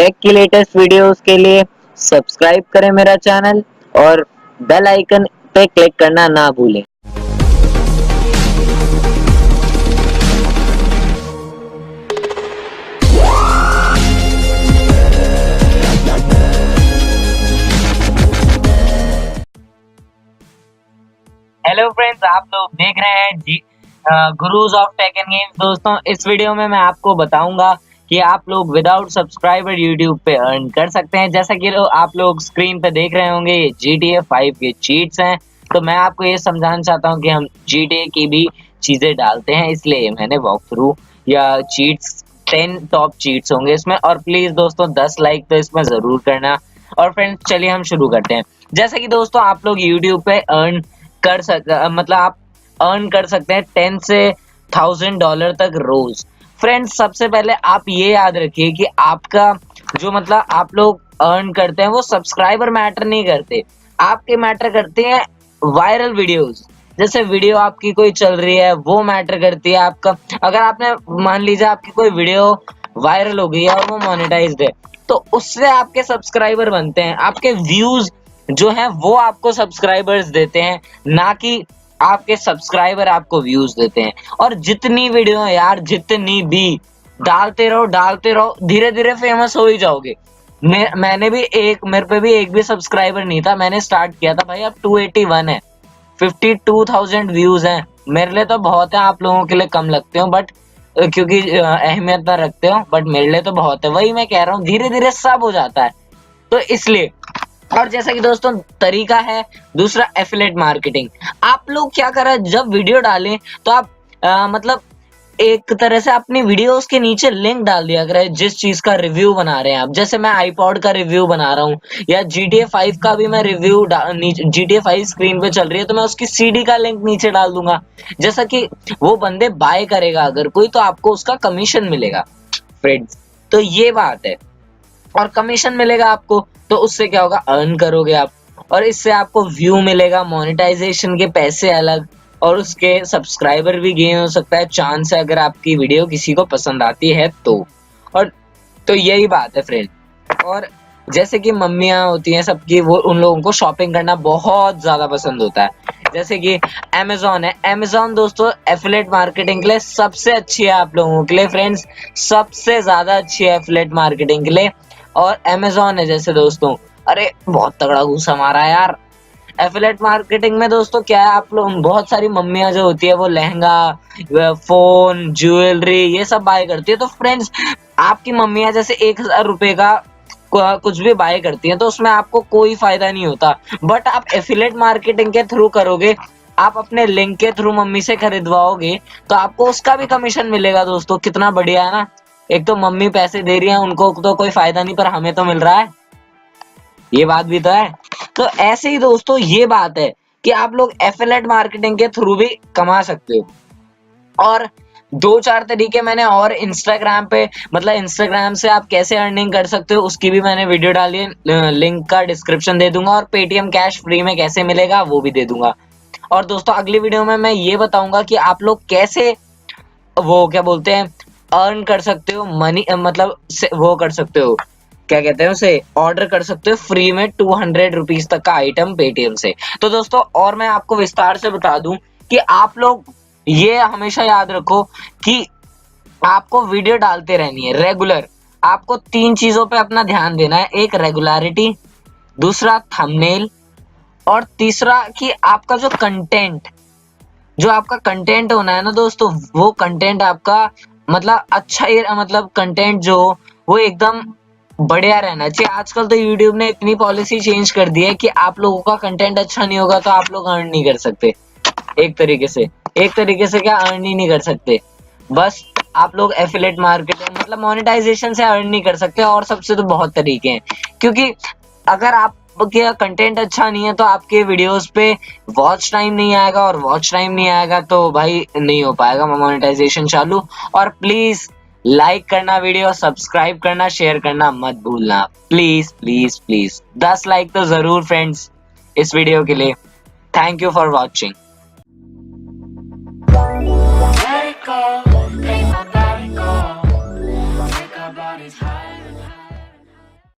Take की latest videos के लिए सब्सक्राइब करें मेरा चैनल और बेल आइकन पे क्लिक करना ना भूलें। हेलो फ्रेंड्स, आप लोग देख रहे हैं gurus of take and games. दोस्तों, इस वीडियो में मैं आपको बताऊंगा कि आप लोग विदाउट सब्सक्राइबर यूट्यूब पे अर्न कर सकते हैं। जैसा कि आप लोग स्क्रीन पे देख रहे होंगे, ये GTA 5 के चीट्स हैं। तो मैं आपको ये समझाना चाहता हूँ कि हम GTA की भी चीजें डालते हैं, इसलिए मैंने वॉक थ्रू या चीट्स 10 टॉप चीट्स होंगे इसमें। और प्लीज दोस्तों 10 लाइक तो इसमें जरूर करना। और फ्रेंड्स चलिए हम शुरू करते हैं। जैसा कि दोस्तों आप लोग यूट्यूब पे मतलब आप अर्न कर सकते हैं 10 से $1000 तक रोज। फ्रेंड्स सबसे पहले आप ये याद रखिए कि आपका जो मतलब आप लोग अर्न करते हैं वो सब्सक्राइबर मैटर नहीं करते, आपके मैटर करते हैं वायरल वीडियोस। जैसे वीडियो आपकी कोई चल रही है वो मैटर करती है आपका। अगर आपने मान लीजिए आपकी कोई वीडियो वायरल हो गई है और वो मोनेटाइज्ड है, तो उससे आपके सब्सक्राइबर बनते हैं। आपके व्यूज जो है वो आपको सब्सक्राइबर्स देते हैं, ना कि आपके सब्सक्राइबर आपको व्यूज देते हैं। और जितनी वीडियो है यार, जितनी भी डालते रहो, धीरे धीरे फेमस हो ही जाओगे। मैंने भी मेरे पे भी एक भी सब्सक्राइबर नहीं था, मैंने स्टार्ट किया था भाई, अब 281 है, 52,000 व्यूज हैं। मेरे लिए तो बहुत है, आप लोगों के लिए कम लगते हो बट क्योंकि अहमियत ना रखते हो, बट मेरे लिए तो बहुत है। वही मैं कह रहा हूँ, धीरे धीरे सब हो जाता है, तो इसलिए। और जैसा कि दोस्तों तरीका है दूसरा, एफिलिएट मार्केटिंग। आप लोग क्या करें, जब वीडियो डालें तो आप मतलब एक तरह से अपनी वीडियोस के नीचे लिंक डाल दिया करें, जिस चीज का रिव्यू बना रहे हैं आप। जैसे मैं आईपॉड का रिव्यू बना रहा हूँ या GTA 5 का भी मैं रिव्यू, GTA 5 स्क्रीन पे चल रही है तो मैं उसकी CD का लिंक नीचे डाल दूंगा। जैसा कि वो बंदे बाय करेगा अगर कोई, तो आपको उसका कमीशन मिलेगा फ्रेंड्स। तो ये बात है, और कमीशन मिलेगा आपको, तो उससे क्या होगा, अर्न करोगे आप, और इससे आपको व्यू मिलेगा, मोनेटाइजेशन के पैसे अलग, और उसके सब्सक्राइबर भी गेन हो सकता है, चांस है अगर आपकी वीडियो किसी को पसंद आती है तो। और तो यही बात है फ्रेंड। और जैसे कि मम्मियाँ होती हैं सबकी, वो उन लोगों को शॉपिंग करना बहुत ज्यादा पसंद होता है। जैसे कि अमेजोन है, अमेजोन दोस्तों एफिलिएट मार्केटिंग के लिए सबसे अच्छी है आप लोगों के लिए फ्रेंड्स, सबसे ज्यादा अच्छी है एफिलिएट मार्केटिंग के लिए। और अमेजोन है जैसे दोस्तों, अरे बहुत तगड़ा घूसा मारा है यार एफिलिएट मार्केटिंग में। दोस्तों क्या है, आप लोग बहुत सारी मम्मियां जो होती है वो लहंगा, फोन, ज्वेलरी ये सब बाय करती है। तो फ्रेंड्स आपकी मम्मियां जैसे 1000 रुपए का कुछ भी बाय करती हैं, तो उसमें आपको कोई फायदा नहीं होता। बट आप एफिलिएट मार्केटिंग के थ्रू करोगे, आप अपने लिंक के थ्रू मम्मी से खरीदवाओगे, तो आपको उसका भी कमीशन मिलेगा। दोस्तों कितना बढ़िया है ना, एक तो मम्मी पैसे दे रही है, उनको तो कोई फायदा नहीं, पर हमें तो मिल रहा है, ये बात भी तो है। तो ऐसे ही दोस्तों ये बात है कि आप लोग एफिलिएट मार्केटिंग के थ्रू भी कमा सकते हो। और 2-4 तरीके मैंने और इंस्टाग्राम पे, मतलब इंस्टाग्राम से आप कैसे अर्निंग कर सकते हो उसकी भी मैंने वीडियो डाली है, लिंक का डिस्क्रिप्शन दे दूंगा, और पेटीएम कैश फ्री में कैसे मिलेगा वो भी दे दूंगा। और दोस्तों अगली वीडियो में मैं ये बताऊंगा कि आप लोग कैसे वो क्या बोलते हैं अर्न कर सकते हो मनी, मतलब वो कर सकते हो, क्या कहते हैं उसे, ऑर्डर कर सकते हो फ्री में 200 रुपीज तक का आइटम पेटीएम से। तो दोस्तों और मैं आपको विस्तार से बता दूं कि आप लोग ये हमेशा याद रखो कि आपको वीडियो डालते रहनी है रेगुलर। आपको 3 चीजों पे अपना ध्यान देना है, एक रेगुलरिटी, दूसरा थंबनेल, और तीसरा कि आपका जो आपका कंटेंट होना है ना दोस्तों, वो कंटेंट आपका मतलब अच्छा ही, मतलब कंटेंट जो वो एकदम बढ़िया रहना चाहिए। आजकल तो यूट्यूब ने इतनी पॉलिसी चेंज कर दी है कि आप लोगों का कंटेंट अच्छा नहीं होगा तो आप लोग अर्न नहीं कर सकते। एक तरीके से क्या अर्न ही नहीं कर सकते, बस आप लोग एफिलिएट मार्केटिंग मतलब मोनेटाइजेशन से अर्न नहीं कर सकते। और सबसे तो बहुत तरीके हैं, क्योंकि अगर आपका कंटेंट अच्छा नहीं है तो आपके वीडियोस पे वॉच टाइम नहीं आएगा, और वॉच टाइम नहीं आएगा तो भाई नहीं हो पाएगा मोनेटाइजेशन चालू। और प्लीज लाइक करना, वीडियो सब्सक्राइब करना, शेयर करना मत भूलना, प्लीज प्लीज प्लीज 10 लाइक तो जरूर फ्रेंड्स इस वीडियो के लिए। Thank you for watching.